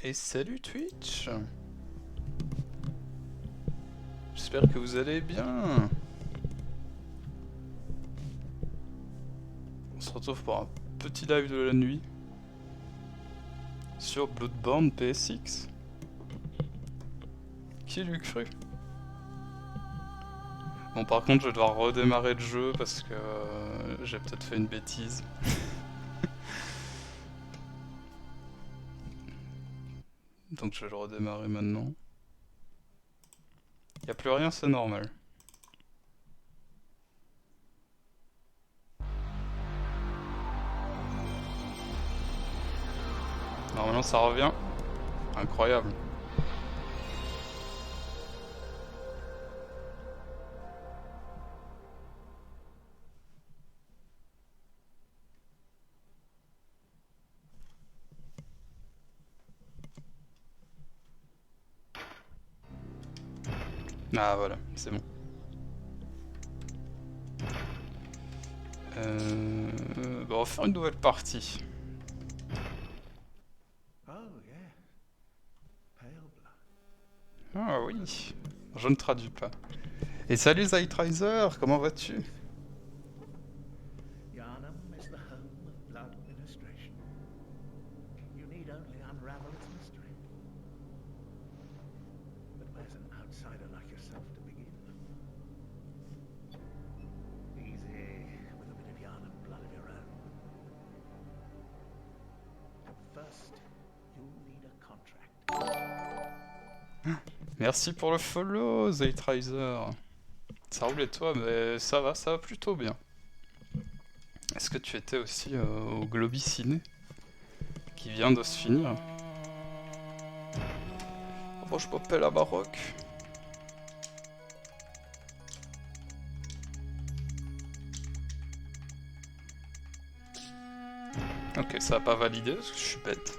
Et salut Twitch. J'espère que vous allez bien. On se retrouve pour un petit live de la nuit sur Bloodborne PSX. Qui l'eût cru? Bon, par contre, je vais devoir redémarrer le jeu parce que j'ai peut-être fait une bêtise. Donc je vais le redémarrer maintenant. Y a plus rien, c'est normal. Normalement ça revient. Incroyable. Ah voilà, c'est bon. Bon, on va faire une nouvelle partie. Oh, yeah. Pale blood. Ah oui, je ne traduis pas. Et salut Zeitriser, comment vas-tu? Yharnam is the home of blood ministration. You need only unravel its mystery. But where's an outsider like yourself to begin? Easy, with a bit of Yharnam blood of your own. First, you'll need a contract. Merci pour le follow, Zeitriser. Ça roule et toi? Mais ça va plutôt bien. Est-ce que tu étais aussi au Globi Ciné qui vient de se finir? Oh, je m'appelle à Baroque. Ok, ça a pas validé parce que je suis bête.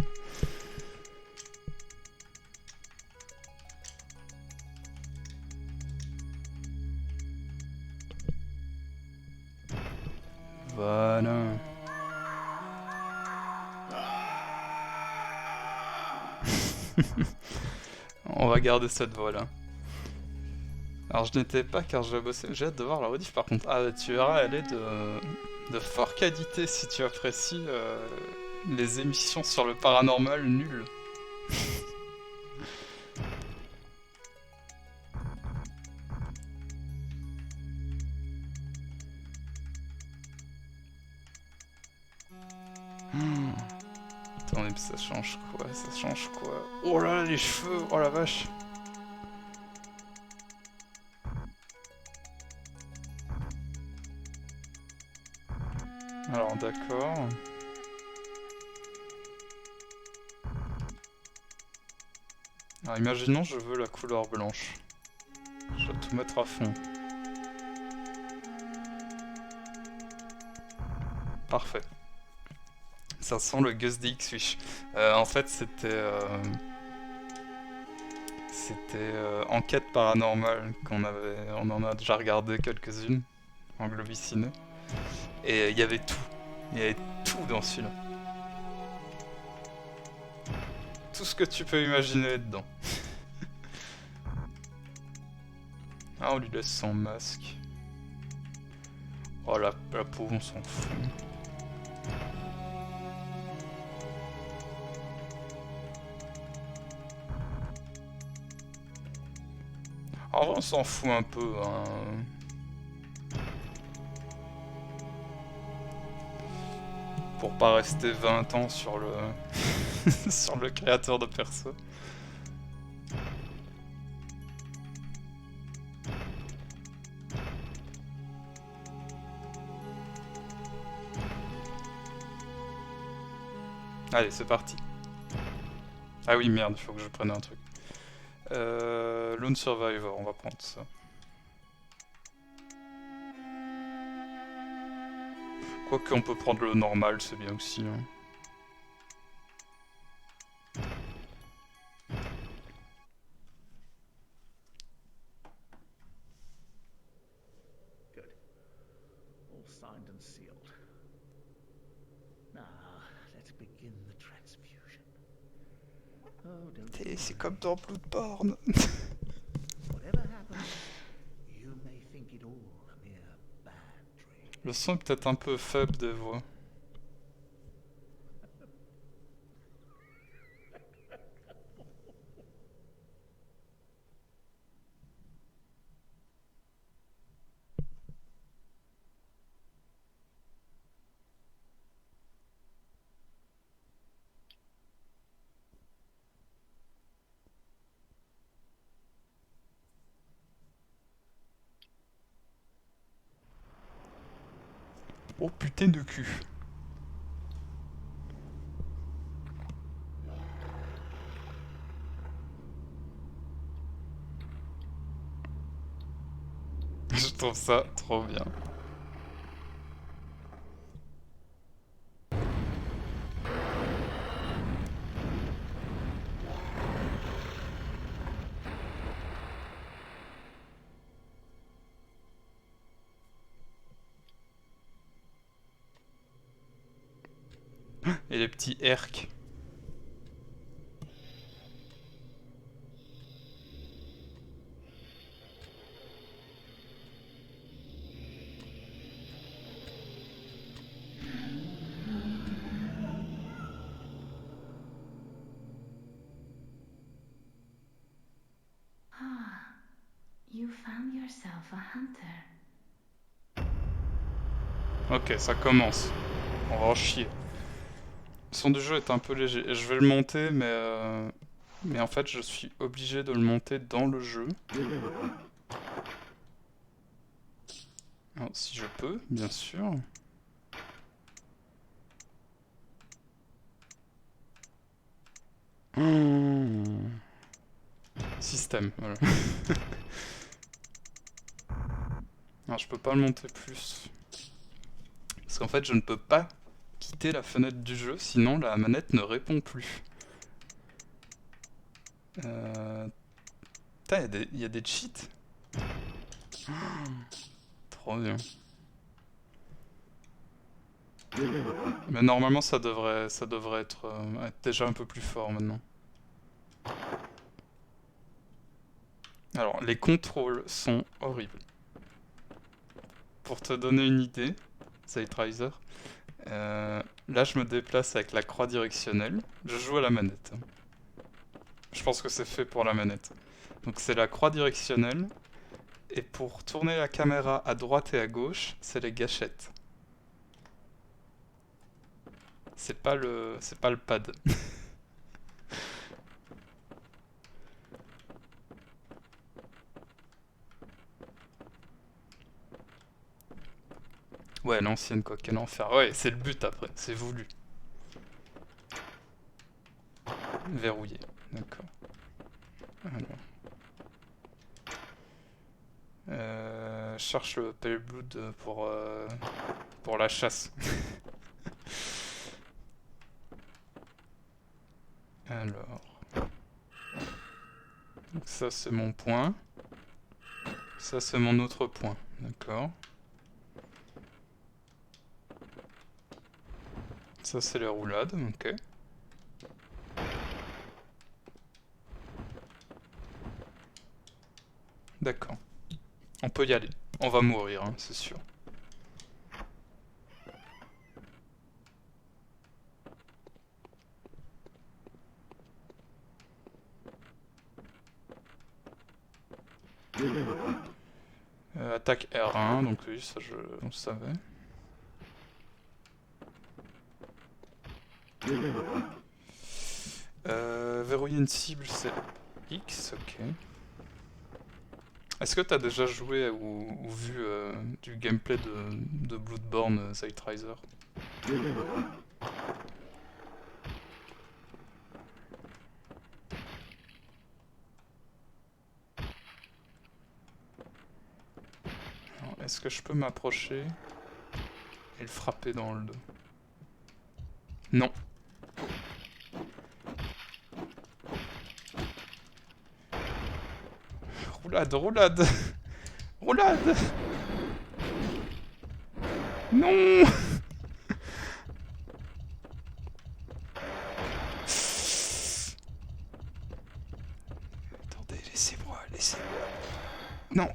Voilà. On va garder cette voix-là. Alors je n'étais pas car je bossais, j'ai hâte de voir la rediff par contre. Ah tu verras, elle est de fort qualité si tu apprécies les émissions sur le paranormal nulles. Attendez, mais ça change quoi? Ça change quoi? Oh là là, les cheveux! Oh la vache! Alors d'accord. Alors imaginons je veux la couleur blanche. Je dois tout mettre à fond. Parfait. Ça sent le Gus DX Wish. En fait c'était Enquête paranormale on en a déjà regardé quelques-unes en Globiciné. Et il y avait tout. Il y avait tout dans celui-là. Tout ce que tu peux imaginer dedans. Ah, on lui laisse son masque. Oh la pauvre, on s'en fout. En vrai, on s'en fout un peu, hein. Pour pas rester 20 ans sur le sur le créateur de perso. Allez, c'est parti. Ah oui, merde, il faut que je prenne un truc. Lone Survivor, on va prendre ça. Quoique on peut prendre le normal, c'est bien aussi. Hein. Good. All signed and sealed. Now, let's begin the transfusion. Oh, don't you C'est worry. comme dans Bloodborne. Whatever happens, you may think it all a mere bad dream. Le son est peut-être un peu faible des voix. Oh putain de cul. Je trouve ça trop bien. Et les petits erks. Ah, you found yourself a hunter. Ok, ça commence. On va en chier. Le son du jeu est un peu léger. Je vais le monter, mais en fait, je suis obligé de le monter dans le jeu. Alors, si je peux, bien sûr. Système, voilà. Alors, je peux pas le monter plus. Parce qu'en fait, je ne peux pas quitter la fenêtre du jeu, sinon la manette ne répond plus. Putain, il y a des cheats. Trop bien. Mais normalement, ça devrait être déjà un peu plus fort maintenant. Alors, les contrôles sont horribles. Pour te donner une idée, Sightriser, là je me déplace avec la croix directionnelle. Je joue à la manette. Je pense que c'est fait pour la manette. Donc c'est la croix directionnelle. Et pour tourner la caméra à droite et à gauche, c'est les gâchettes. C'est pas le pad. Ouais, l'ancienne quoi, quel enfer. Ouais, c'est le but après, c'est voulu. Verrouillé, d'accord. Alors. Cherche le Pale Blood pour la chasse. Alors. Donc ça c'est mon point. Ça c'est mon autre point, d'accord. Ça c'est les roulades, ok. D'accord. On peut y aller. On va mourir, hein, c'est sûr. Attaque R1, donc oui, ça on le savait. Verrouiller une cible, c'est X, ok. Est-ce que t'as déjà joué ou vu du gameplay de Bloodborne, Sightriser? Est-ce que je peux m'approcher et le frapper dans le dos? Non. Roulade, roulade. Roulade. Non. Non,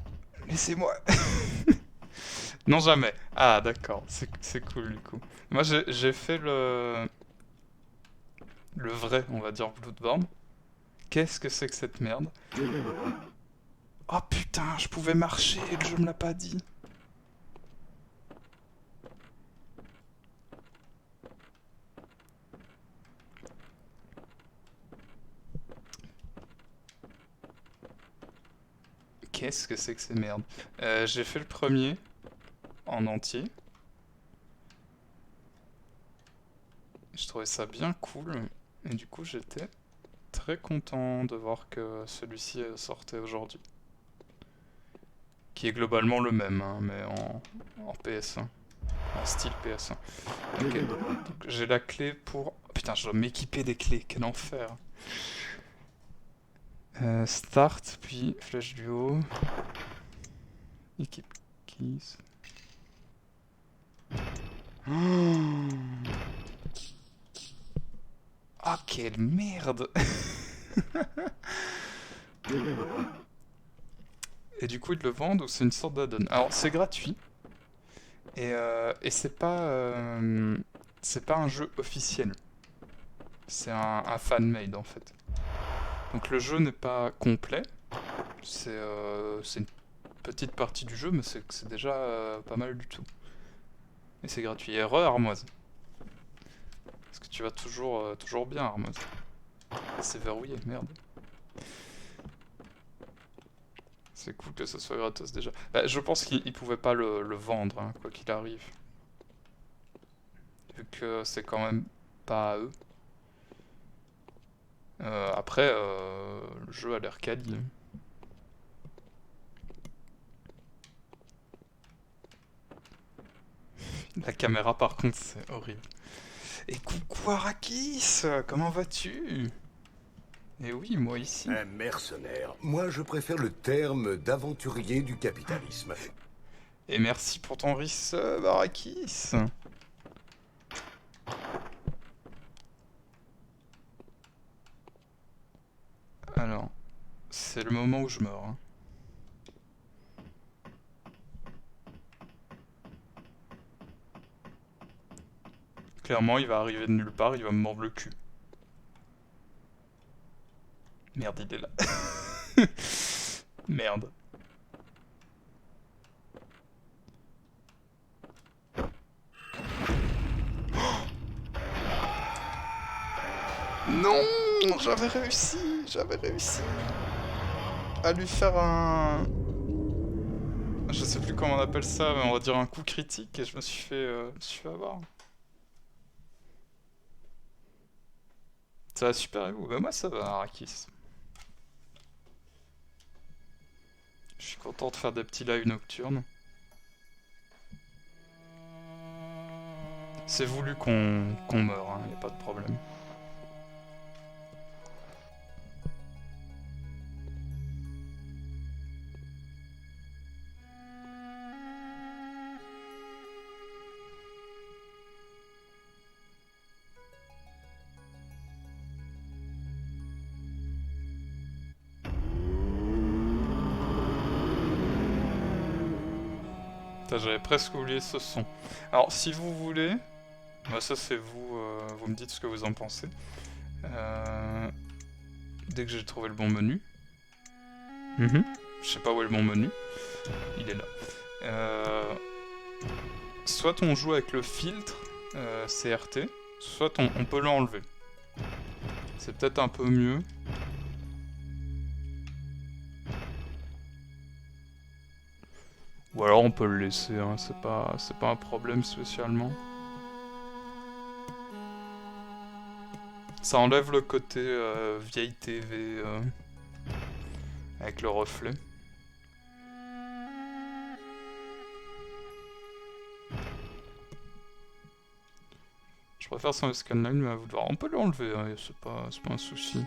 laissez-moi. Non, jamais. Ah, d'accord, c'est cool du coup. Moi, j'ai fait le vrai, on va dire, Bloodborne. Qu'est-ce que c'est que cette merde? Oh putain, je pouvais marcher et le jeu me l'a pas dit. Qu'est-ce que c'est que ces merdes? J'ai fait le premier en entier. Je trouvais ça bien cool. Et du coup, j'étais très content de voir que celui-ci sortait aujourd'hui. Qui est globalement le même, hein, mais en PS1. En style PS1. Ok, donc j'ai la clé pour... Oh, putain, je dois m'équiper des clés, quel enfer. Start, puis flèche du haut. Équipe keys. Oh, ah, quelle merde. Et du coup, ils le vendent ou c'est une sorte d'add-on? Alors, c'est gratuit. Et c'est pas un jeu officiel. C'est un fan-made en fait. Donc le jeu n'est pas complet. C'est une petite partie du jeu, mais c'est déjà pas mal du tout. Et c'est gratuit. Et Armoise. Parce que tu vas toujours bien, Armoise. C'est verrouillé, merde. C'est cool que ce soit gratos déjà. Bah, je pense qu'ils pouvaient pas le vendre, hein, quoi qu'il arrive. Vu que c'est quand même pas à eux. Après, le jeu a l'air quali. La caméra par contre c'est horrible. Et coucou Arrakis, comment vas-tu? Et oui, moi ici. Un mercenaire. Moi, je préfère le terme d'aventurier du capitalisme. Et merci pour ton resub, Arrakis. Alors, c'est le moment où je meurs. Hein. Clairement, il va arriver de nulle part, il va me mordre le cul. Merde, il est là. Merde. Non, j'avais réussi à lui faire un... Je sais plus comment on appelle ça, mais on va dire un coup critique et je me suis fait avoir. Ça va super et vous? Bah moi ça va, Arrakis. Je suis content de faire des petits lives nocturnes. C'est voulu qu'on meure, hein, y a pas de problème. J'avais presque oublié ce son. Alors si vous voulez, bah ça c'est vous, vous me dites ce que vous en pensez. Dès que j'ai trouvé le bon menu. Je sais pas où est le bon menu. Il est là. Soit on joue avec le filtre CRT, soit on peut l'enlever. C'est peut-être un peu mieux. Ou alors on peut le laisser, hein, c'est pas un problème spécialement. Ça enlève le côté vieille TV avec le reflet. Je préfère sans le scanline, mais à vous de voir. On peut l'enlever, hein, c'est pas un souci.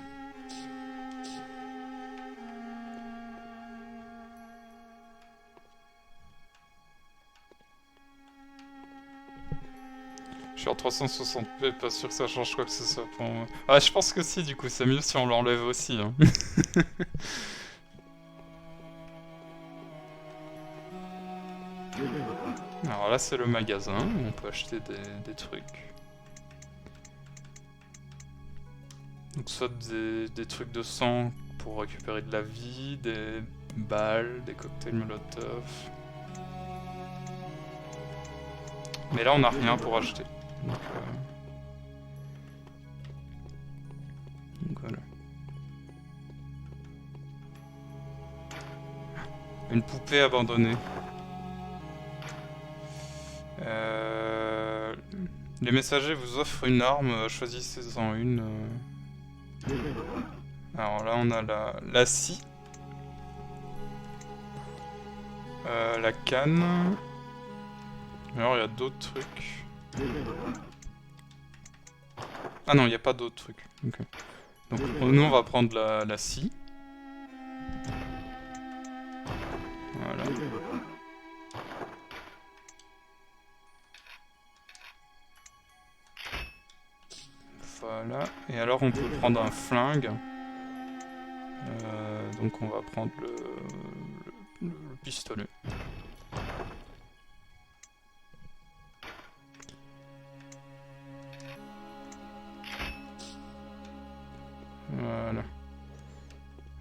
Je suis en 360p, pas sûr que ça change quoi que ce soit pour moi. Ah, je pense que si, du coup, c'est mieux si on l'enlève aussi. Hein. Alors là c'est le magasin où on peut acheter des trucs. Donc soit des trucs de sang pour récupérer de la vie, des balles, des cocktails molotov. Mais là on n'a rien pour acheter. Donc voilà. Une poupée abandonnée. Les messagers vous offrent une arme, choisissez-en une. Alors là on a la scie. La canne. Alors il y a d'autres trucs. Ah non, il n'y a pas d'autres trucs. Okay. Donc nous on va prendre la scie. Voilà. Voilà. Et alors on peut prendre un flingue. Donc on va prendre le pistolet. Voilà.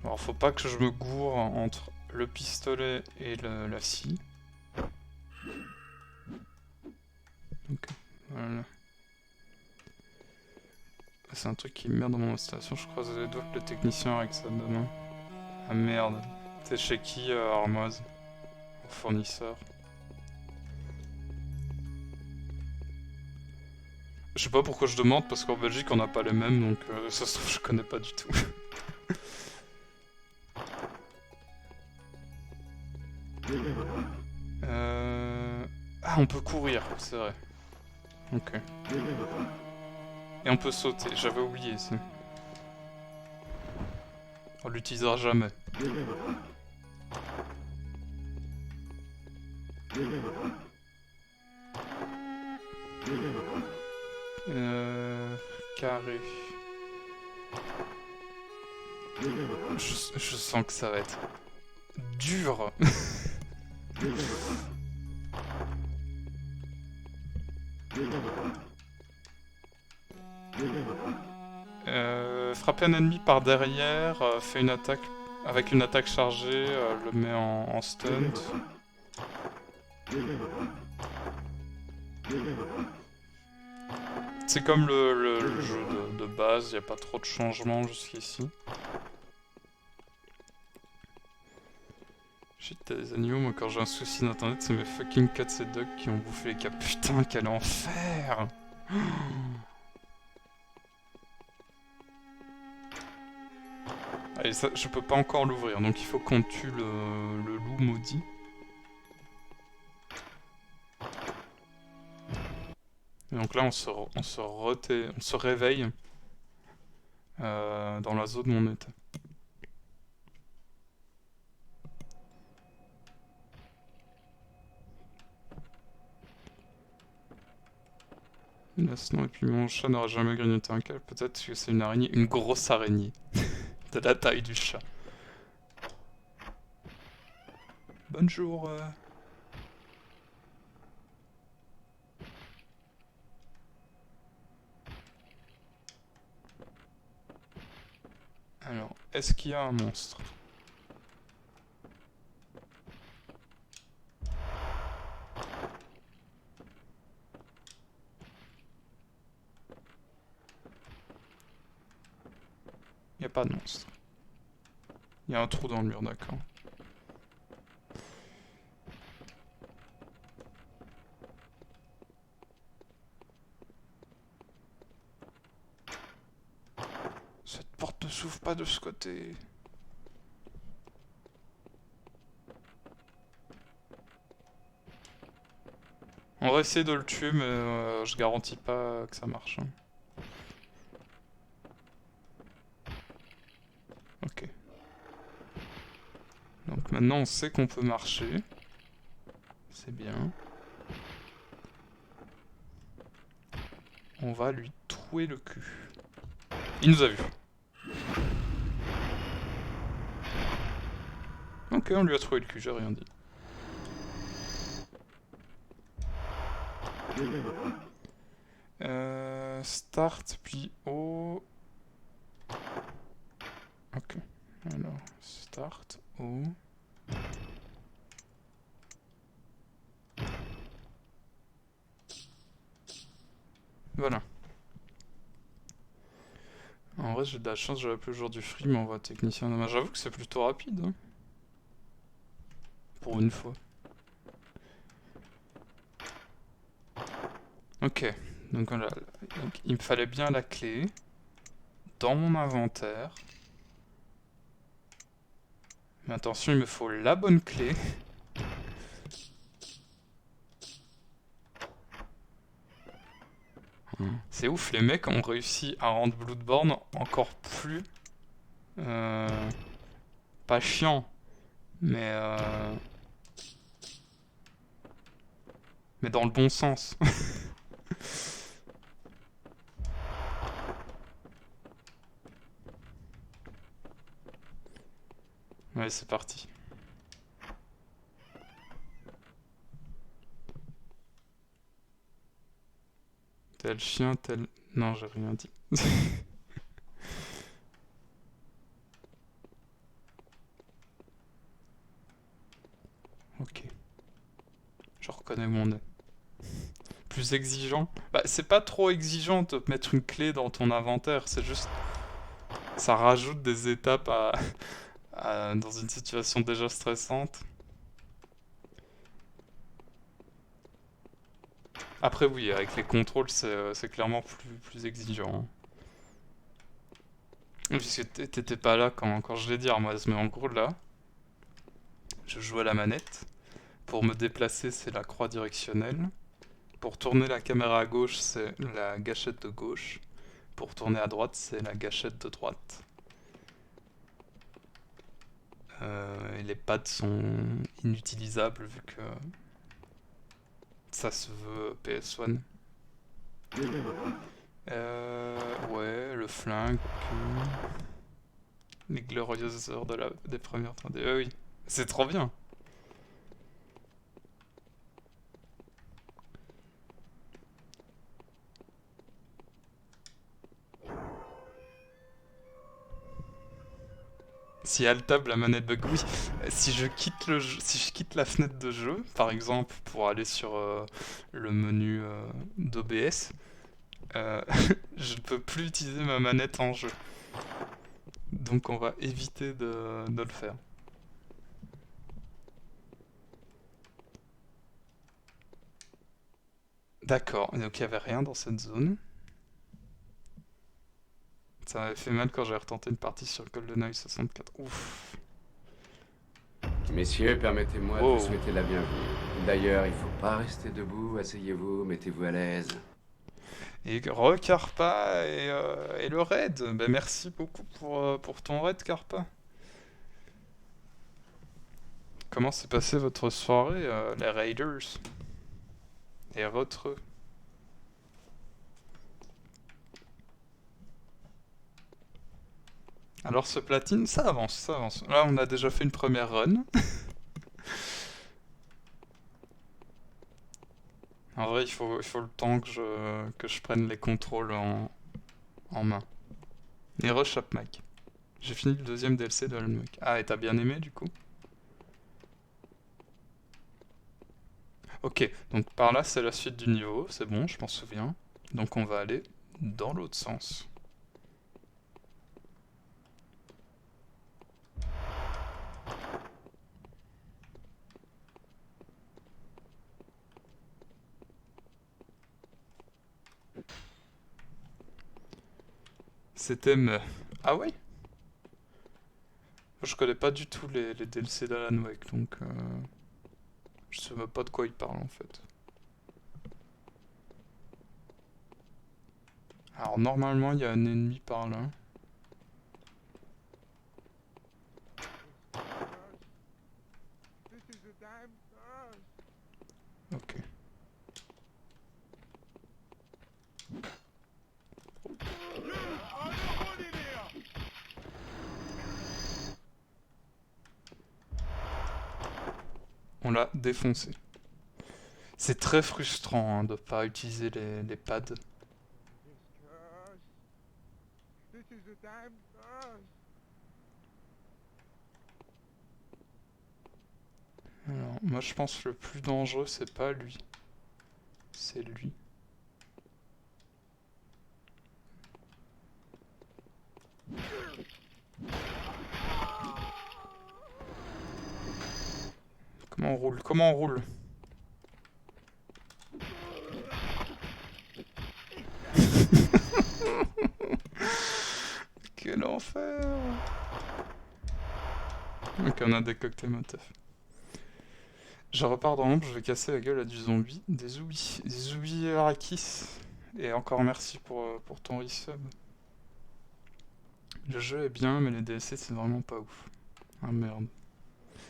Alors faut pas que je me gourre entre le pistolet et la scie. Ok, voilà. C'est un truc qui merde dans mon installation, je croise les doigts que le technicien règle ça demain. Ah merde, t'es chez qui Armoise? Au fournisseur. Je sais pas pourquoi je demande, parce qu'en Belgique on n'a pas les mêmes, donc ça se trouve je connais pas du tout. Ah, on peut courir, c'est vrai. Ok. Et on peut sauter, j'avais oublié ça. On l'utilisera jamais. Carré. Je sens que ça va être dur. Frapper un ennemi par derrière, fait une attaque avec une attaque chargée, le met en stunt. C'est comme le jeu de base, il n'y a pas trop de changements jusqu'ici. Shit, t'as des animaux, moi quand j'ai un souci d'internet, c'est mes fucking cats et dogs qui ont bouffé les câbles. Putain, quel enfer! Allez, ça, je peux pas encore l'ouvrir, donc il faut qu'on tue le loup maudit. Et donc là, on se réveille dans la zone où on était. Sinon, et puis mon chat n'aura jamais grignoté un câble, peut-être que c'est une araignée, une grosse araignée. De la taille du chat. Bonjour. Alors, est-ce qu'il y a un monstre? Il n'y a pas de monstre. Il y a un trou dans le mur, d'accord. Cette porte ne s'ouvre pas de ce côté. On va essayer de le tuer, mais je garantis pas que ça marche. Hein. Ok. Donc maintenant on sait qu'on peut marcher. C'est bien. On va lui trouer le cul. Il nous a vus. Ok, on lui a trouvé le cul, j'ai rien dit. Start, puis O. Ok. Alors, start, O. Voilà. En vrai, j'ai de la chance, j'avais plus le jour du free, mais on voit technicien. Dommage, j'avoue que c'est plutôt rapide. Hein. Pour une fois. Ok. Donc voilà. Donc, il me fallait bien la clé. Dans mon inventaire. Mais attention, il me faut la bonne clé. C'est ouf, les mecs ont réussi à rendre Bloodborne encore plus... pas chiant, mais... mais dans le bon sens. Ouais, c'est parti. Tel chien, tel... Non, j'ai rien dit. Ok. Je reconnais mon nez. Plus exigeant? Bah, c'est pas trop exigeant de mettre une clé dans ton inventaire, c'est juste... Ça rajoute des étapes dans une situation déjà stressante. Après oui, avec les contrôles, c'est clairement plus exigeant. Puisque t'étais pas là quand je l'ai dit, Armoise, mais en gros là, je joue à la manette. Pour me déplacer, c'est la croix directionnelle. Pour tourner la caméra à gauche, c'est la gâchette de gauche. Pour tourner à droite, c'est la gâchette de droite. Et les pads sont inutilisables vu que ça se veut PS1. Ouais, le flingue, les glorieuses heures des premières 3D. Oui, c'est trop bien. Si Alt-Tab la manette bug, oui. Si je quitte le jeu, si je quitte la fenêtre de jeu, par exemple pour aller sur le menu d'OBS, je ne peux plus utiliser ma manette en jeu. Donc on va éviter de le faire. D'accord, donc il n'y avait rien dans cette zone. Ça m'avait fait mal quand j'ai retenté une partie sur GoldenEye 64. Ouf. Messieurs, permettez-moi de Wow. vous souhaiter la bienvenue. D'ailleurs, il faut pas rester debout, asseyez-vous, mettez-vous à l'aise. Et Carpa et le raid. Ben, merci beaucoup pour ton raid, Carpa. Comment s'est passée votre soirée, les Raiders? Et votre... Alors ce platine, ça avance, ça avance. Là, on a déjà fait une première run. En vrai, il faut le temps que je prenne les contrôles en main. Et rush up Mac. J'ai fini le deuxième DLC de Alan Wake. Ah, et t'as bien aimé du coup? Ok, donc par là c'est la suite du niveau, c'est bon, je m'en souviens. Donc on va aller dans l'autre sens. C'était me... Ah ouais? Je connais pas du tout les DLC d'Alan Wake, donc... Je sais même pas de quoi il parle en fait. Alors normalement il y a un ennemi par là. Ok. On l'a défoncé. C'est très frustrant hein, de pas utiliser les pads. This curse. This is a damn curse. Alors, moi je pense que le plus dangereux c'est pas lui. C'est lui. Comment on roule? Comment on roule? Quel enfer! Ok, on a des cocktails Molotov. Je repars dans l'ombre, je vais casser la gueule à du zombie. Des zoubis. Des zoubis Arrakis. Et encore merci pour ton resub. Le jeu est bien, mais les DLC c'est vraiment pas ouf. Ah merde.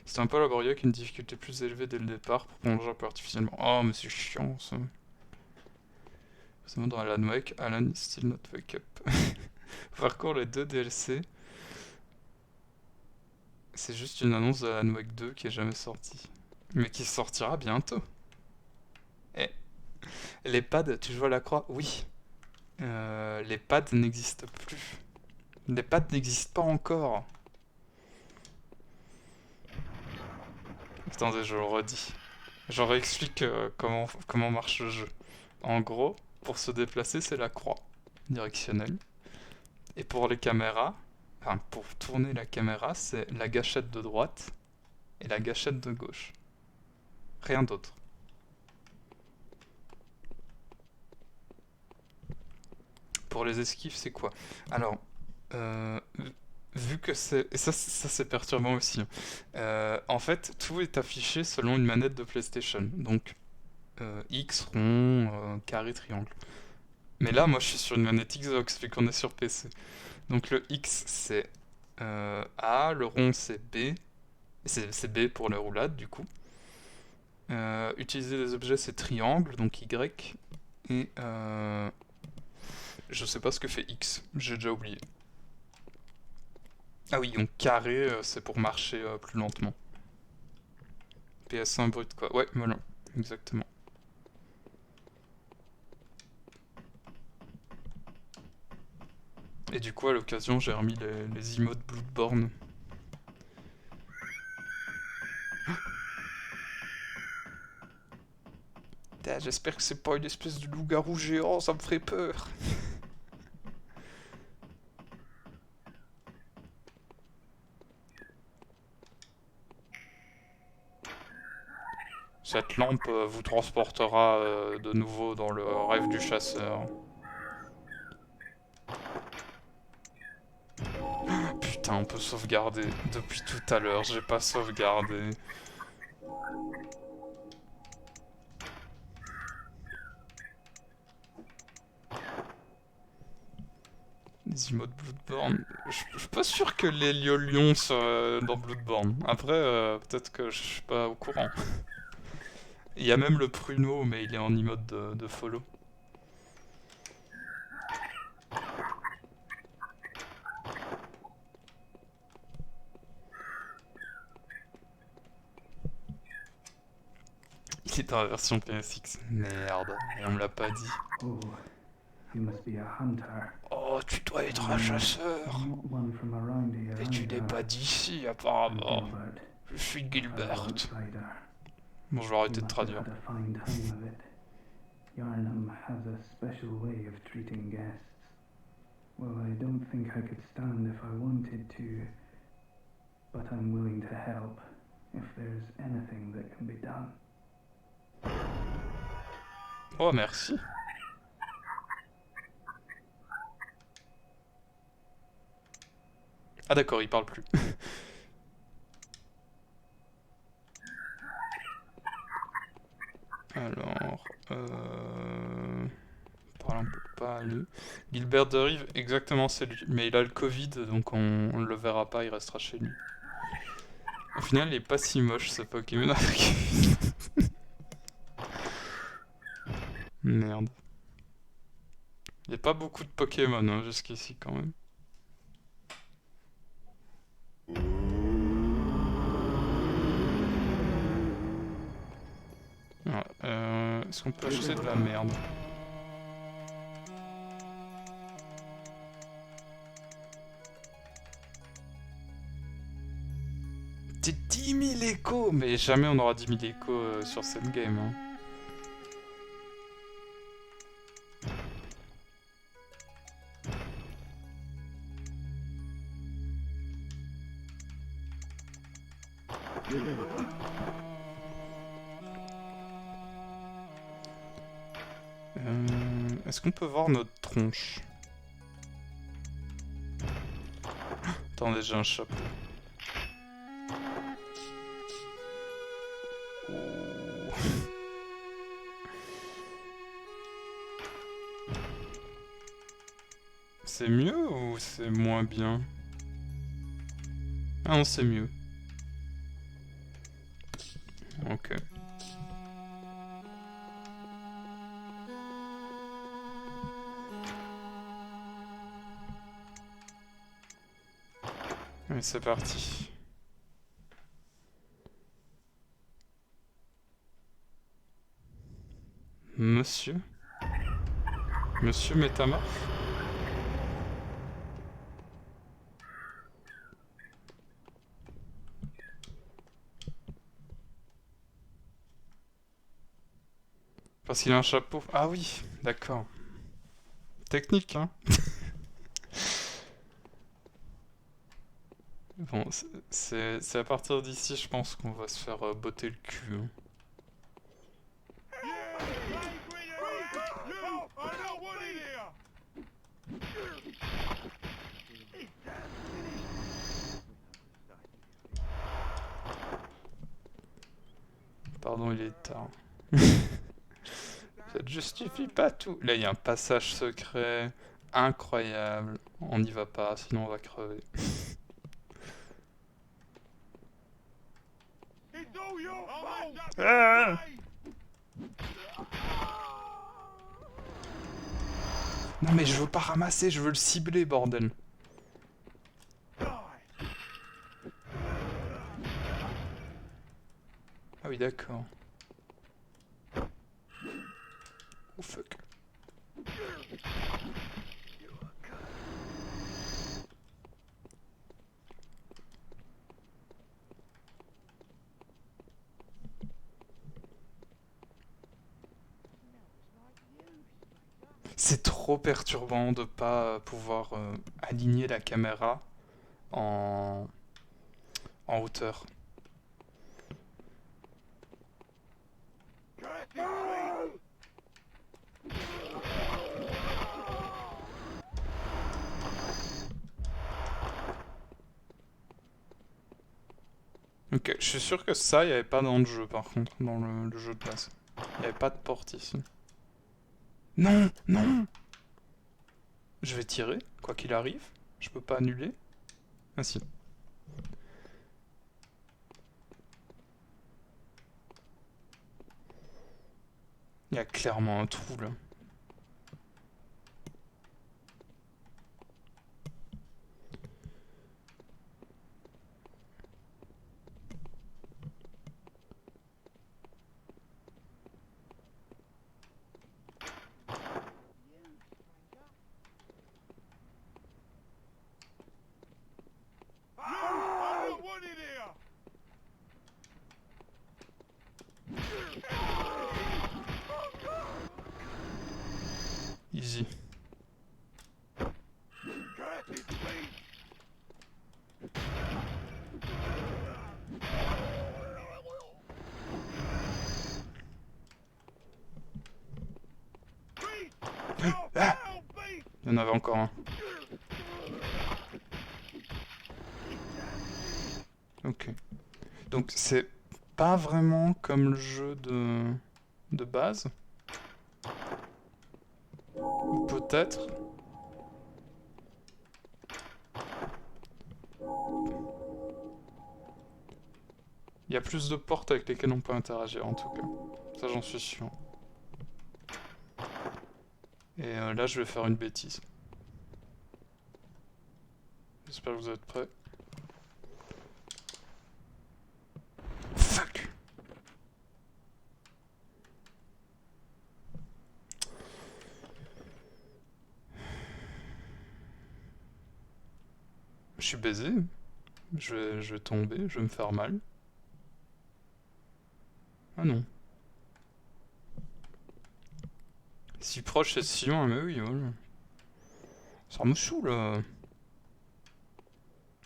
C'est un peu laborieux avec une difficulté plus élevée dès le départ pour plonger un peu artificiellement. Oh, mais c'est chiant ça. Dans Alan Wake, Alan is still not wake up. Parcours les 2 DLC. C'est juste une annonce de Alan Wake 2 qui est jamais sortie. Mais qui sortira bientôt. Eh. Les pads, tu joues à la croix? Oui. Les pads n'existent plus. Les pads n'existent pas encore. Attendez, je le redis. Je réexplique comment marche le jeu. En gros, pour se déplacer, c'est la croix directionnelle. Et pour les caméras, enfin pour tourner la caméra, c'est la gâchette de droite et la gâchette de gauche. Rien d'autre. Pour les esquives, c'est quoi? Alors, vu que c'est... Et ça c'est perturbant aussi. En fait, tout est affiché selon une manette de PlayStation. Donc, X, rond, carré, triangle. Mais là, moi, je suis sur une manette Xbox, vu qu'on est sur PC. Donc le X, c'est A, le rond, c'est B. C'est B pour les roulades, du coup. Utiliser des objets, c'est triangle, donc Y. Et je sais pas ce que fait X, j'ai déjà oublié. Ah oui, donc carré, c'est pour marcher plus lentement. PS1 brut, quoi. Ouais, voilà, exactement. Et du coup, à l'occasion, j'ai remis les emotes Bloodborne. J'espère que c'est pas une espèce de loup-garou géant, ça me ferait peur. Cette lampe vous transportera de nouveau dans le rêve du chasseur. Putain, on peut sauvegarder. Depuis tout à l'heure, j'ai pas sauvegardé. Les emotes Bloodborne. Je suis pas sûr que l'héliolion soit dans Bloodborne. Après, peut-être que je suis pas au courant. Il y a même le pruneau, mais il est en emote de follow. Il est dans la version PSX. Merde, et on me l'a pas dit. Oh, you must be a hunter. Oh, tu dois être un chasseur. Not one from around here. Et tu n'es pas d'ici, apparemment. Je suis Gilbert. Bon, je vais arrêter de traduire. Yarnum has a special way of treating guests. Well, I don't think I could stand if I wanted to, but I'm willing to help if there's anything that can be done. Oh, merci. Ah d'accord, il parle plus. Alors... Par là, on peut pas aller. Gilbert de Rive, exactement c'est lui. Mais il a le Covid, donc on le verra pas, il restera chez lui. Au final, il est pas si moche ce Pokémon avec... Merde. Il n'y a pas beaucoup de Pokémon hein, jusqu'ici quand même. Ouais, Est-ce qu'on peut acheter de la merde? T'es 10 000 échos! Mais jamais on aura 10 000 échos sur cette game. Hein. Est-ce qu'on peut voir notre tronche? Attendez, j'ai un chapeau. Oh. C'est mieux ou c'est moins bien? Ah non, c'est mieux. Ok. Allez, c'est parti. Monsieur? Monsieur Métamorphe? Parce qu'il a un chapeau. Ah oui, d'accord. Technique, hein. Bon, c'est à partir d'ici, je pense qu'on va se faire botter le cul. Hein. Pardon, il est tard. Ça ne justifie pas tout. Là, il y a un passage secret incroyable. On n'y va pas, sinon on va crever. Ah! Non mais je veux pas ramasser, je veux le cibler, bordel. Ah oui, d'accord. Oh fuck. C'est trop perturbant de pas pouvoir aligner la caméra en hauteur. Ok, je suis sûr que ça, il n'y avait pas dans le jeu par contre, dans le jeu de base. Il n'y avait pas de porte ici. Non, non! Je vais tirer, quoi qu'il arrive. Je peux pas annuler. Ah si. Il y a clairement un trou là. Easy. Ah, il y en avait encore un. Ok. Donc c'est pas vraiment comme le jeu de base. Ou peut-être. Il y a plus de portes avec lesquelles on peut interagir en tout cas. Ça j'en suis sûr. Et là je vais faire une bêtise. J'espère que vous êtes prêts. Fuck! suis baisé. Je vais tomber, je vais me faire mal. Ah non. Si proche c'est si loin, mais oui, voilà. Ça me saoule.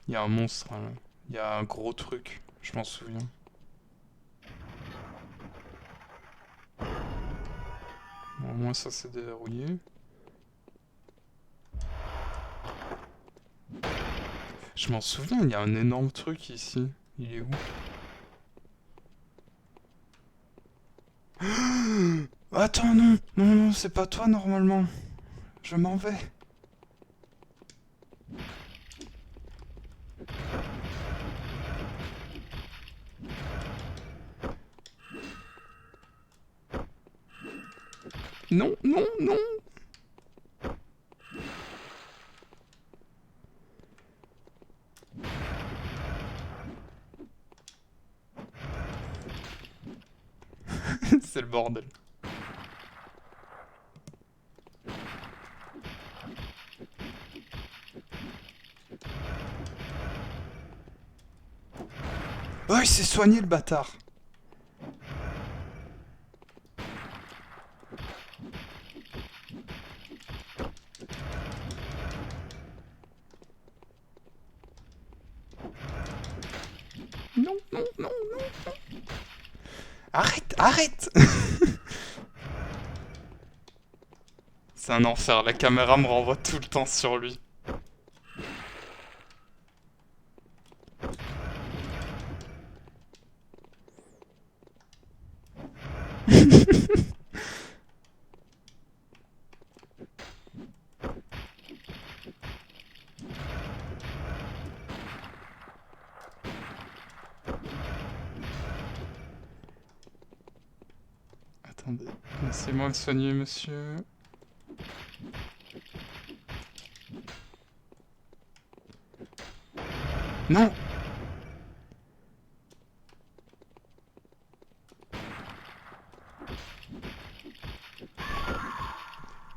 Il y a un monstre, là. Il y a un gros truc, je m'en souviens. Bon, au moins ça c'est déverrouillé. Je m'en souviens, il y a un énorme truc ici. Il est où? Attends, non, non, non, c'est pas toi normalement. Je m'en vais. Non, non, non. C'est le bordel. Oh, il s'est soigné le bâtard. Non, non, non, non, non. Arrête, arrête. C'est un enfer, la caméra me renvoie tout le temps sur lui. Attendez, laissez-moi me soigner, monsieur. Non!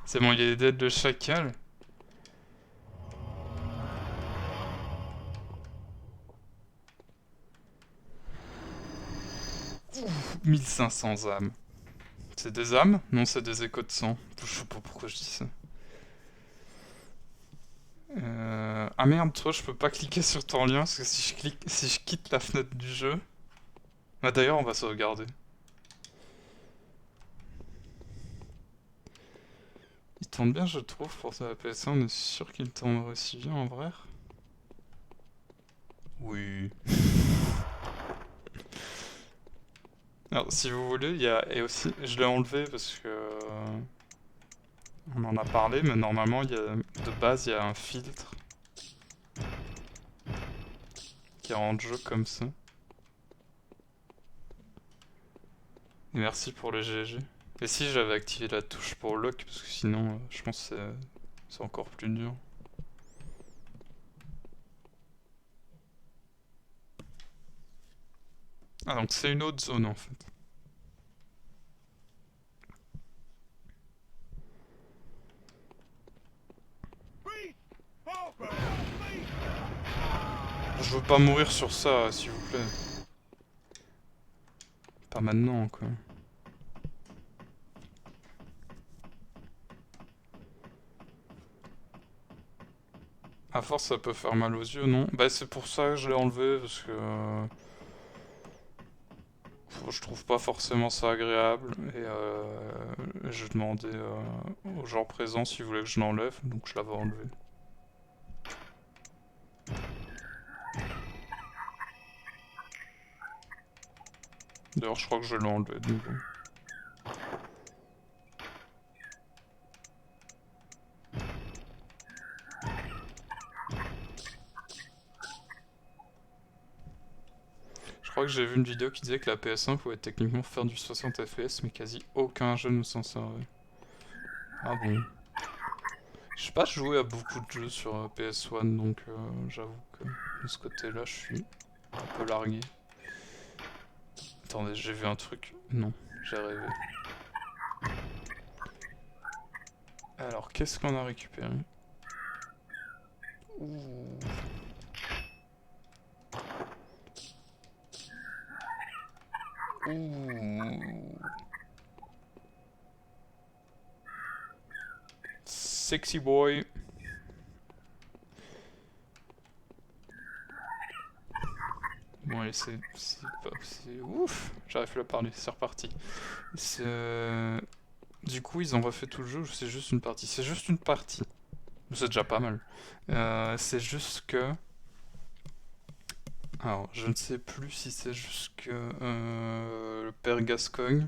C'est bon, il est dead le chacal. Ouf, 1500 âmes. C'est des âmes? Non, c'est des échos de sang. Je sais pas pourquoi je dis ça. Ah merde, toi, je peux pas cliquer sur ton lien parce que si je quitte la fenêtre du jeu. Ah d'ailleurs, on va sauvegarder. Il tourne bien, je trouve, pour sa PS1. On est sûr qu'il tournerait aussi bien en vrai. Oui. Alors, si vous voulez, il y a... Et aussi, je l'ai enlevé parce que... On en a parlé, mais normalement, il y a... de base, il y a un filtre qui rend le jeu comme ça. Et merci pour le GG. Et si j'avais activé la touche pour lock, parce que sinon, je pense que c'est encore plus dur. Ah, donc c'est une autre zone en fait. Je veux pas mourir sur ça, s'il vous plaît. Pas maintenant, quoi. À force, ça peut faire mal aux yeux, non? Bah, c'est pour ça que je l'ai enlevé, parce que... je trouve pas forcément ça agréable, et je demandais aux gens présents s'ils voulaient que je l'enlève, donc je l'avais enlevé. D'ailleurs, je crois que je l'ai enlevé de nouveau. Je crois que j'ai vu une vidéo qui disait que la PS1 pouvait techniquement faire du 60 FPS, mais quasi aucun jeu ne s'en servait. Ah bon. Je sais pas jouer à beaucoup de jeux sur PS1, donc j'avoue que de ce côté-là, je suis un peu largué. Attendez, j'ai vu un truc. Non, j'ai rêvé. Alors, qu'est-ce qu'on a récupéré? Ouh. Ouh. Sexy boy. Bon allez, c'est ouf. J'arrive plus à parler, c'est reparti. Du coup, ils ont refait tout le jeu ou c'est juste une partie? C'est juste une partie. C'est déjà pas mal. C'est juste que... Alors, je ne sais plus si c'est jusque le père Gascogne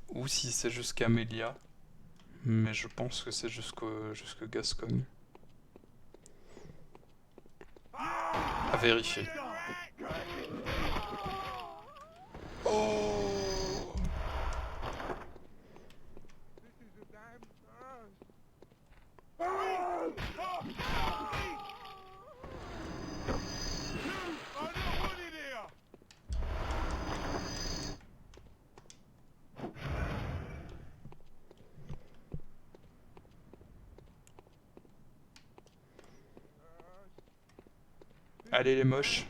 ou si c'est jusqu'Amélia. Mais je pense que c'est jusque Gascogne. À vérifier. Oh! This is a damn curse. I don't want it here. Allez les moches.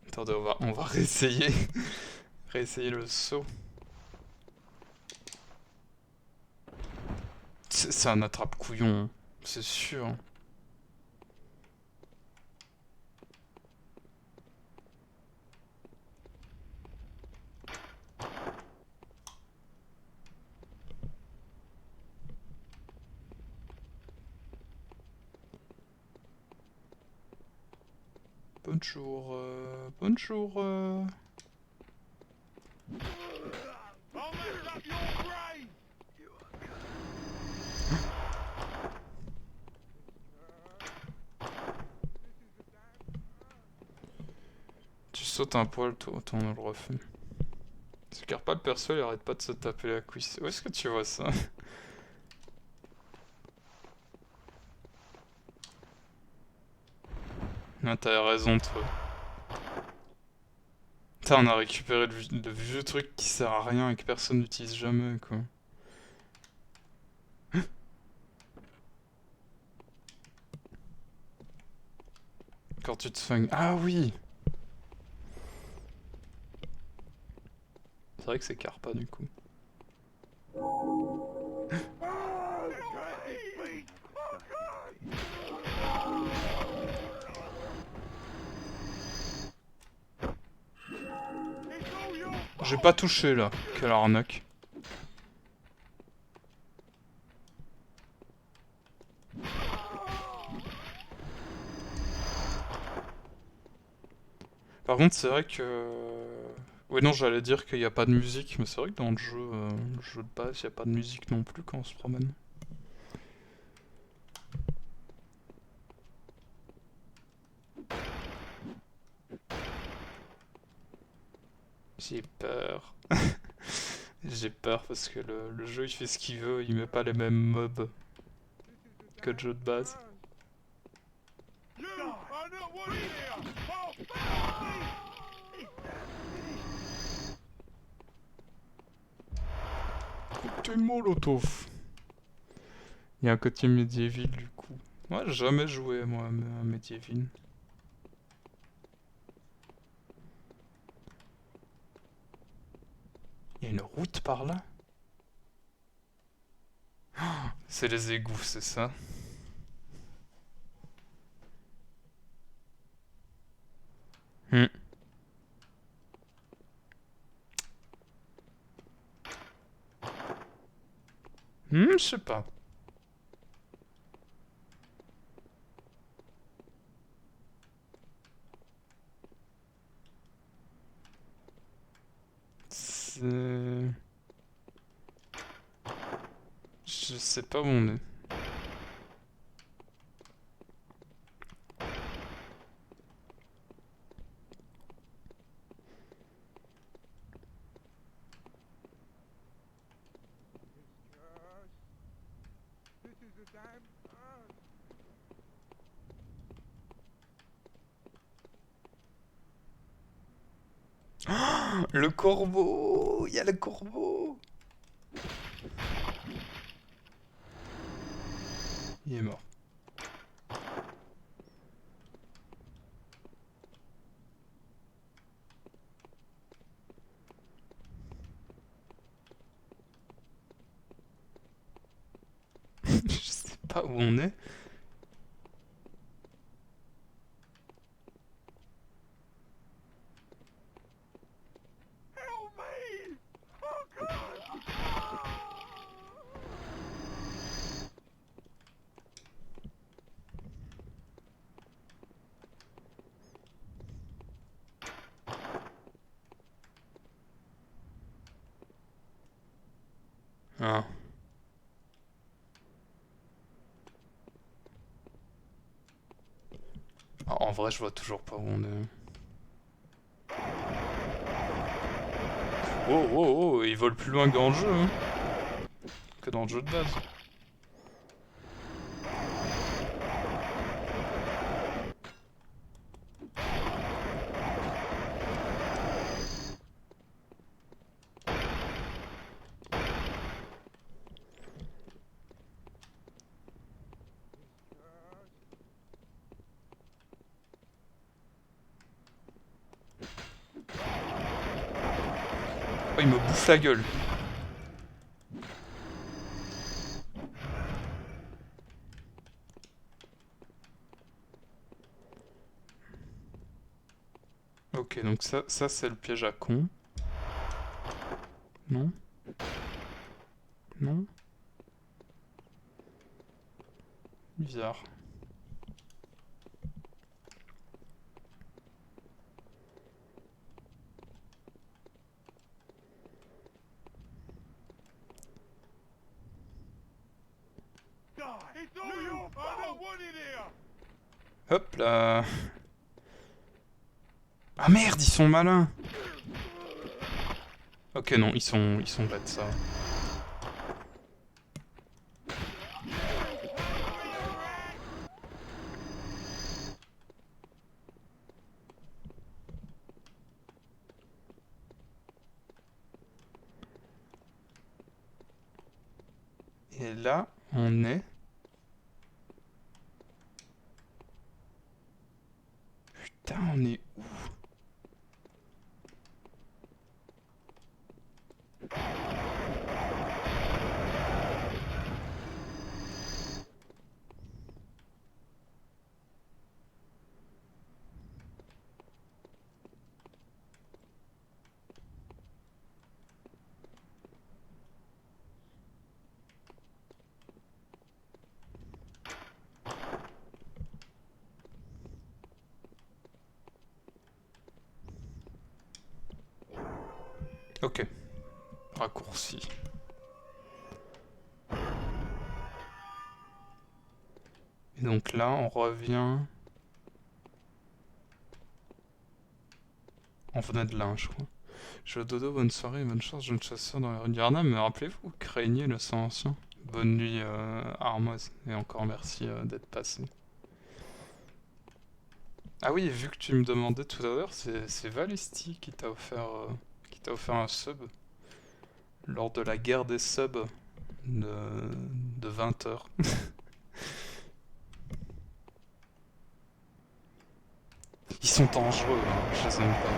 Attendez, on va réessayer. Réessayer le saut. C'est un attrape-couillon, hein. C'est sûr. Bonjour, bonjour. I'll mess up your brain. Tu sautes un poil, toi, on le refait. C'est car pas le perso, il arrête pas de se taper la cuisse. Où est-ce que tu vois ça? Ah, t'as raison, toi. Putain, on a récupéré le vieux truc qui sert à rien et que personne n'utilise jamais, quoi. Quand tu te fais... Ah oui! C'est vrai que c'est Carpa, du coup. J'ai pas touché, là. Quelle arnaque. Par contre, c'est vrai que... Ouais, non, j'allais dire qu'il n'y a pas de musique, mais c'est vrai que dans le jeu de base, il n'y a pas de musique non plus quand on se promène. J'ai peur. J'ai peur parce que le jeu il fait ce qu'il veut, il met pas les mêmes mobs que le jeu de base. You are not wanted here. Cocktail Molotov. Il y a un côté Medieval du coup. Moi j'ai jamais joué moi à Medieval. Il y a une route par là? Oh, c'est les égouts, c'est ça? Je sais pas. Je sais pas où on est. This is a damn curse. Le corbeau! corbeau, il y a le corbeau. Il est mort. Je sais pas où on est. Help me! Oh God! Ah. Ah, en vrai, je vois toujours pas où on est. Oh, oh, oh, ils volent plus loin que dans le jeu, hein. Que dans le jeu de base. Oh, il me bouffe la gueule. Ok, donc ça c'est le piège à con. Non? Non? Bizarre. It's all your fault! I don't want it here! Hop là. Ah merde, ils sont malins. Ok, non, ils sont bêtes, ça. Et là, on est... Putain, on est où? Ok. Raccourci. Et donc là, on revient... On venait de là, je crois. Je dodo, bonne soirée, bonne chance, jeune chasseur dans les rues d'Irna, mais rappelez-vous, craignez le sang ancien. Bonne nuit, Armoise, et encore merci d'être passé. Ah oui, vu que tu me demandais tout à l'heure, c'est Valisti qui t'a offert un sub lors de la guerre des subs de 20 heures. Ils sont dangereux, hein, je les aime pas.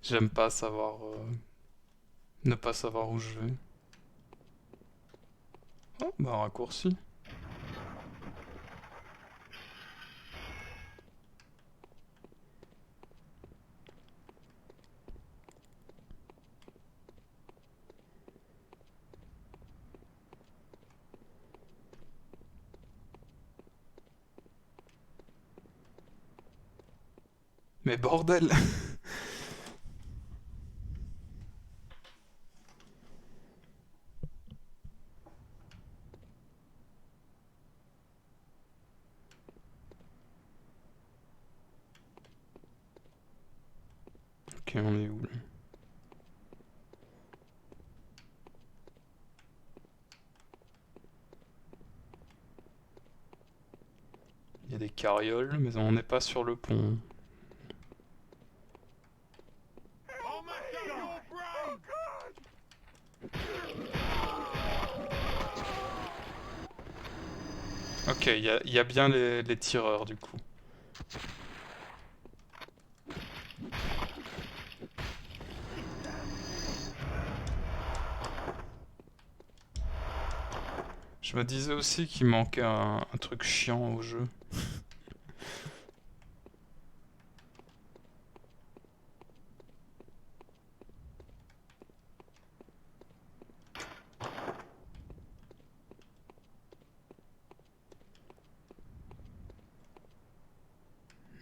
J'aime pas savoir... ne pas savoir où je vais. Oh, bah raccourci. Mais bordel! Ok, on est où là? Il y a des carrioles, mais on n'est pas sur le pont. I'll mess up your brain! Ok, il y a bien les tireurs du coup. Je me disais aussi qu'il manquait un truc chiant au jeu.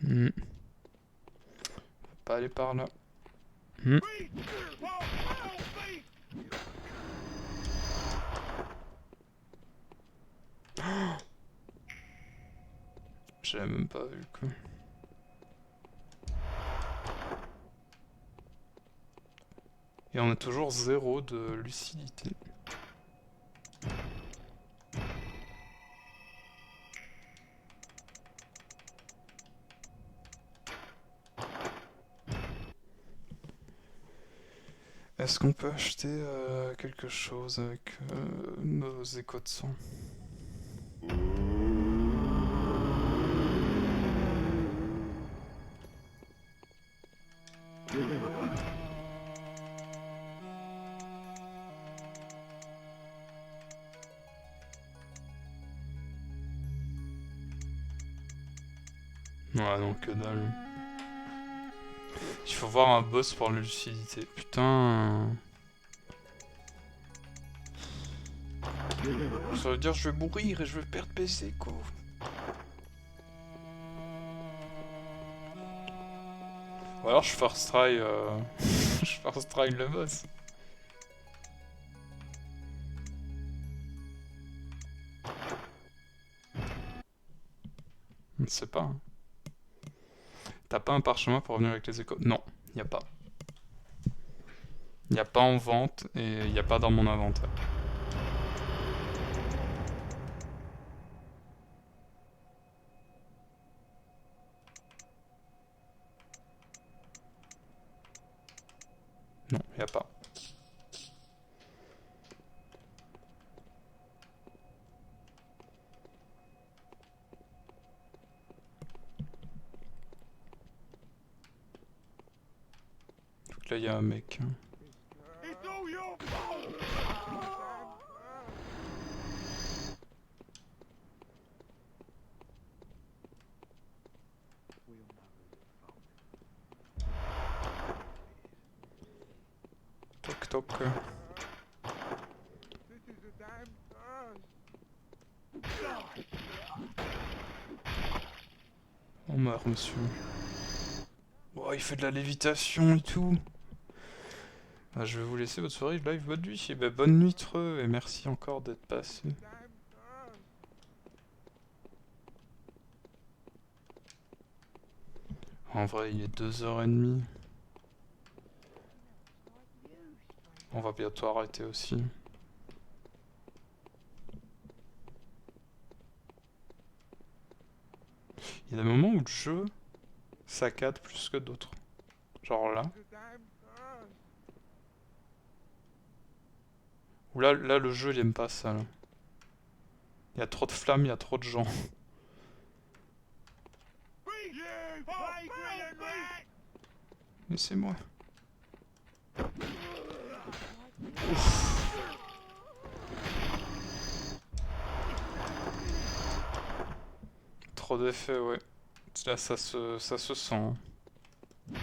Hmm. Faut pas aller par là. Hmm. Beast! Oh, hell, beast! J'avais même pas vu quoi. Et on a toujours 0 de lucidité. Est-ce qu'on peut acheter quelque chose avec nos échos de sang? Ouais, non, que dalle. Il faut voir un boss pour la lucidité. Putain. Ça veut dire que je vais mourir et je vais perdre mes échos. Ou alors je first try, je first try le boss. On ne sait pas. Hein. T'as pas un parchemin pour revenir avec les échos? Non, y a pas. Y a pas en vente et y a pas dans mon inventaire. Non, y a pas. Donc là y a un mec. Hein. It's all your fault! Toc toc. This is a damn curse! On meurt, monsieur. Oh, il fait de la lévitation et tout. Ah, je vais vous laisser votre soirée live, bonne nuit. Et ben, bonne nuit, Treux, et merci encore d'être passé. Damn curse! En vrai, il est 2h30. On va bientôt arrêter aussi. Il y a des moments où le jeu saccade plus que d'autres. Genre là. It's a damn curse! Ou là, le jeu il aime pas ça. Là. Il y a trop de flammes, il y a trop de gens. Beast! You vagrant rat! Laissez-moi. Trop d'effets, ouais. Là, ça se sent. Hein. Beast!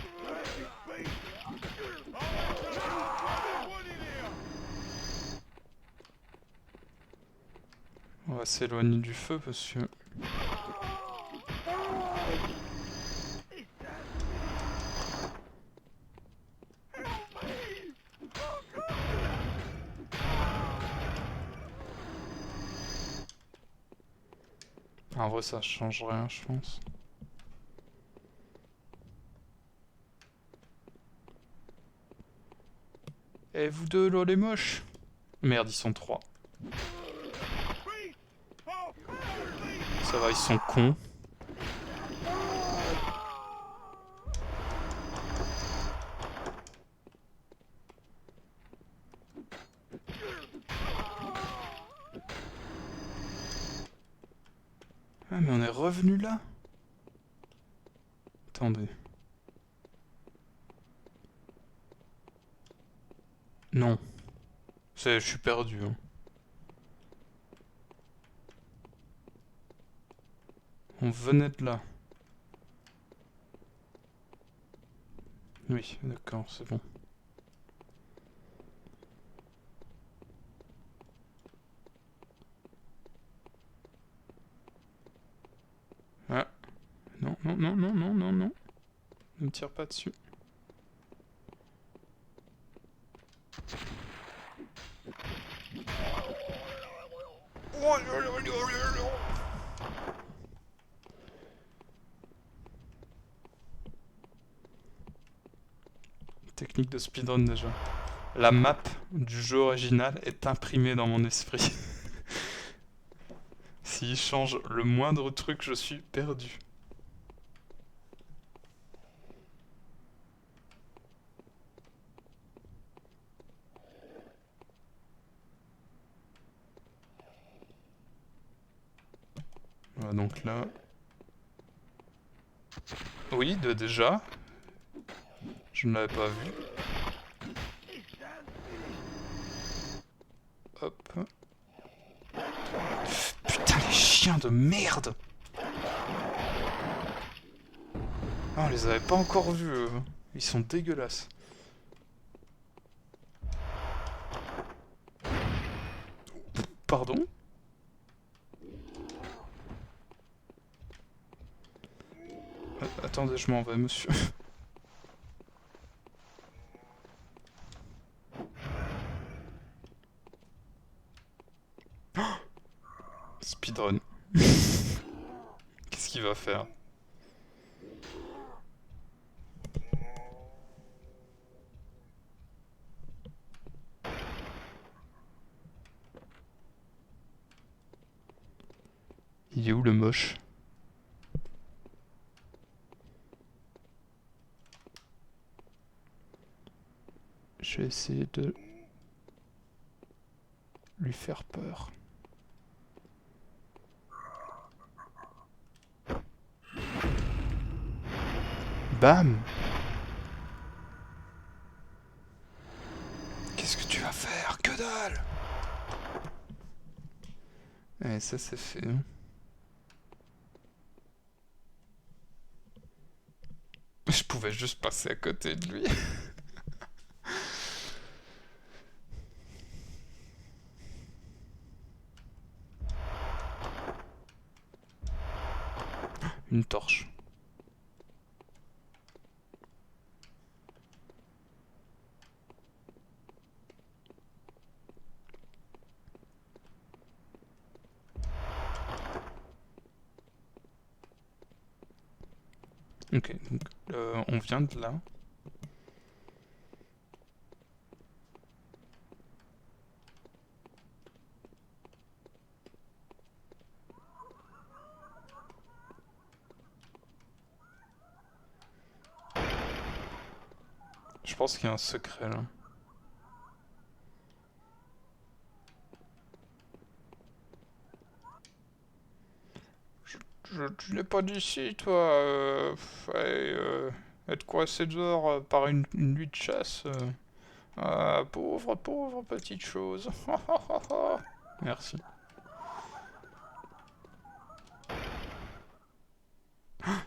What in here? On va s'éloigner du feu parce que... En vrai, ça change rien, je pense. Eh, vous deux, là, les moches. Merde, ils sont 3. Ça va, ils sont cons. Ah, mais on est revenu là? Attendez. Non. Je suis perdu. Hein. On venait de là. Oui, d'accord, c'est bon. Ah. Non, non, non, non, non, non, non. Ne me tire pas dessus. Technique de speedrun déjà. La map du jeu original est imprimée dans mon esprit. S'il change le moindre truc, je suis perdu. Voilà, donc là... Oui, déjà. Je ne l'avais pas vu. Hop. Putain, les chiens de merde! Ah, on les avait pas encore vus, eux. Ils sont dégueulasses. Pardon? Attendez, je m'en vais, monsieur. Speedrun. Qu'est-ce qu'il va faire? Il est où le moche? Je vais essayer de lui faire peur. Bam! Qu'est-ce que tu vas faire? Que dalle! Eh, ça c'est fait. Hein. Je pouvais juste passer à côté de lui. Une torche. Ok, donc on vient de là. Je pense qu'il y a un secret là. Tu n'es pas d'ici, toi. Être coincé dehors par une nuit de chasse. Ah, pauvre petite chose. Merci.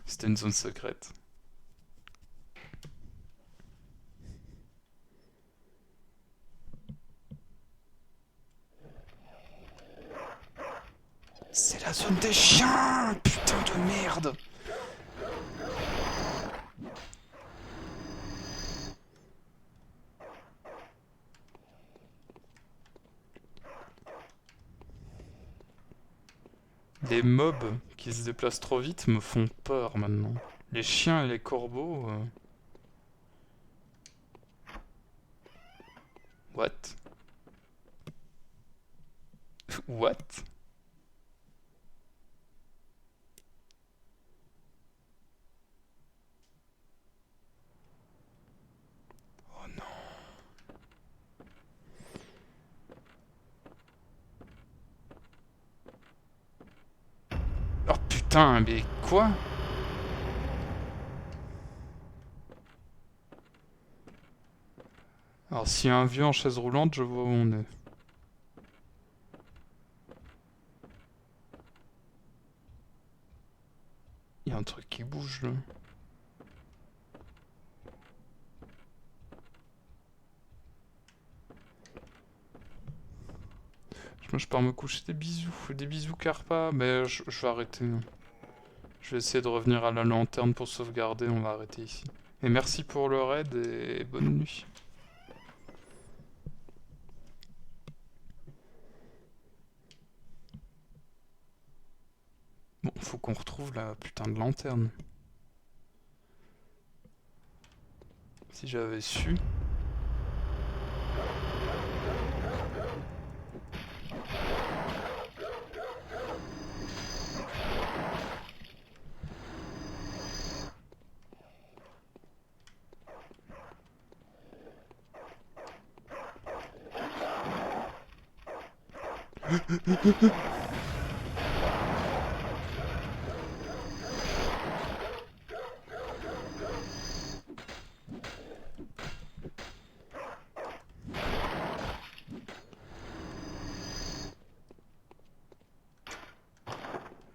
C'était une zone secrète. C'est la zone des chiens! Putain de merde! Les mobs qui se déplacent trop vite me font peur maintenant. Les chiens et les corbeaux... What? What? Oh non. Oh putain, mais quoi? Alors s'il y a un vieux en chaise roulante, je vois où on est. Il y a un truc qui bouge là. Moi je pars me coucher, des bisous Carpa, mais je vais arrêter. Je vais essayer de revenir à la lanterne pour sauvegarder, on va arrêter ici. Et merci pour le raid et bonne nuit. Bon, faut qu'on retrouve la putain de lanterne. Si j'avais su...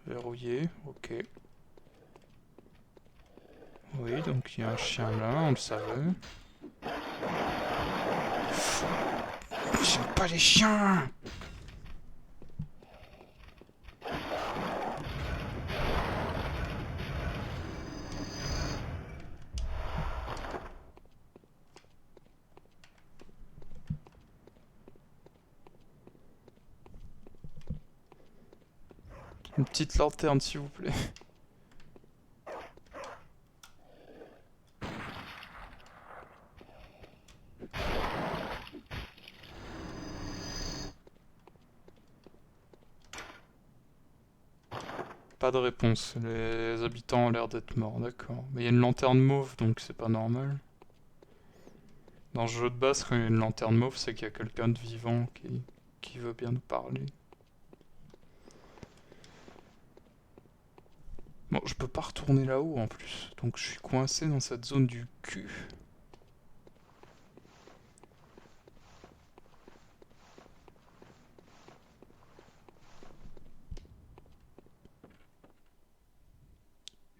Verrouillé, ok. Oui, donc il y a un chien là, on le savait. J'aime pas les chiens! Une petite lanterne, s'il vous plaît. Pas de réponse. Les habitants ont l'air d'être morts, d'accord. Mais il y a une lanterne mauve, donc c'est pas normal. Dans le jeu de base, quand il y a une lanterne mauve, c'est qu'il y a quelqu'un de vivant qui veut bien nous parler. Bon, je peux pas retourner là-haut en plus, donc je suis coincé dans cette zone du cul.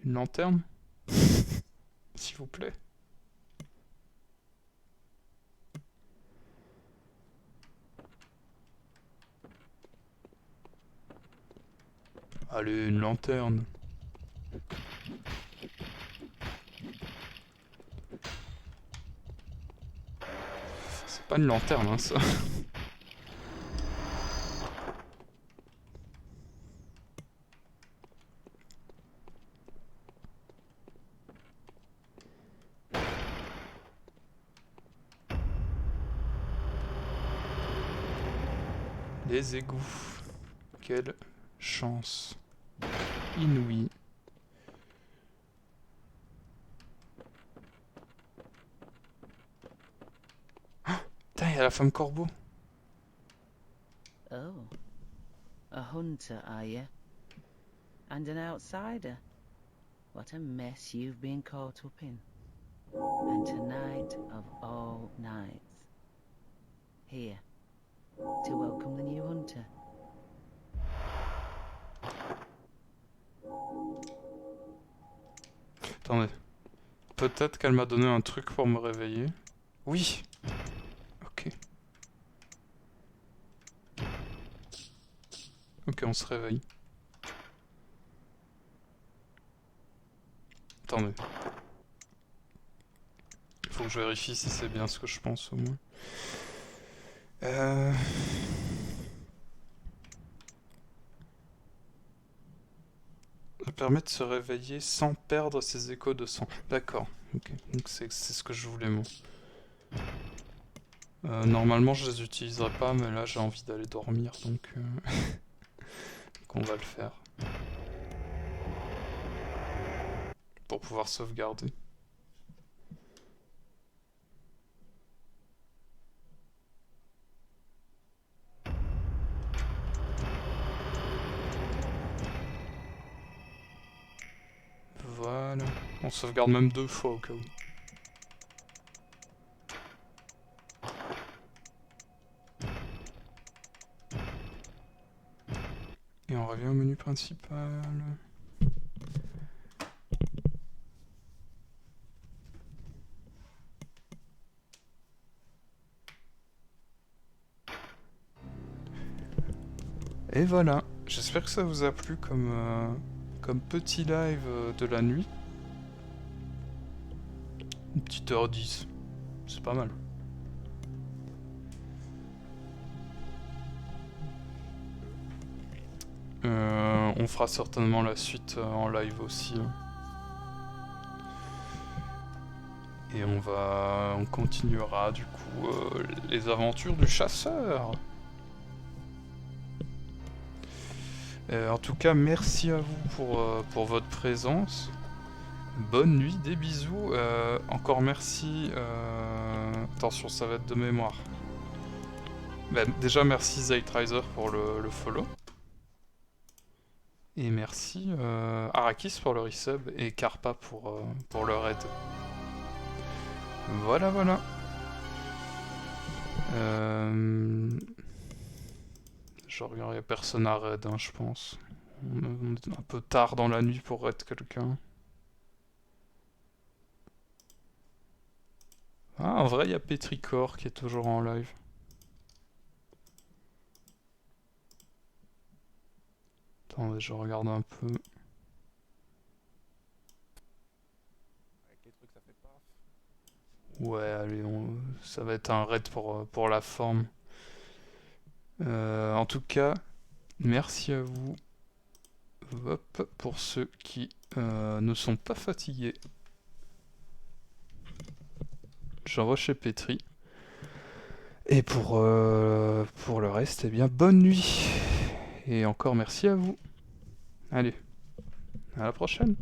Une lanterne? S'il vous plaît. Allez, une lanterne. C'est pas une lanterne, hein, ça. Les égouts. Quelle chance inouïe. Ah, putain, il y a la femme corbeau. Oh. A hunter, are you? And an outsider? What a mess you've been caught up in. And tonight of all nights. Here, to welcome the new hunter. Attendez. Peut-être qu'elle m'a donné un truc pour me réveiller. Oui. Ok. Ok, on se réveille. Attendez. Faut que je vérifie si c'est bien ce que je pense au moins. Ça permet de se réveiller sans perdre ses échos de sang. D'accord. Ok. Donc c'est ce que je voulais moi. Normalement je les utiliserai pas, mais là j'ai envie d'aller dormir, donc qu'on va le faire. Pour pouvoir sauvegarder. Voilà. On sauvegarde même 2 fois au cas où. Et on revient au menu principal. Et voilà, j'espère que ça vous a plu comme petit live de la nuit. Une petite heure 10, c'est pas mal. On fera certainement la suite en live aussi. Et on continuera du coup les aventures du chasseur. En tout cas, merci à vous pour votre présence. Bonne nuit, des bisous. Encore merci. Attention, ça va être de mémoire. Bah, déjà, merci Zeitriser pour le follow. Et merci Arrakis pour le resub et Karpa pour le raid. Voilà, voilà. Genre, il n'y a personne à raid, hein, je pense. On est un peu tard dans la nuit pour raid quelqu'un. Ah, en vrai, il y a Petrichor qui est toujours en live. Attendez, je regarde un peu. Ouais, allez, ça va être un raid pour la forme. En tout cas, merci à vous. Hop, pour ceux qui ne sont pas fatigués. J'envoie chez Petri. Et pour le reste, eh bien, bonne nuit. Et encore merci à vous. Allez, à la prochaine.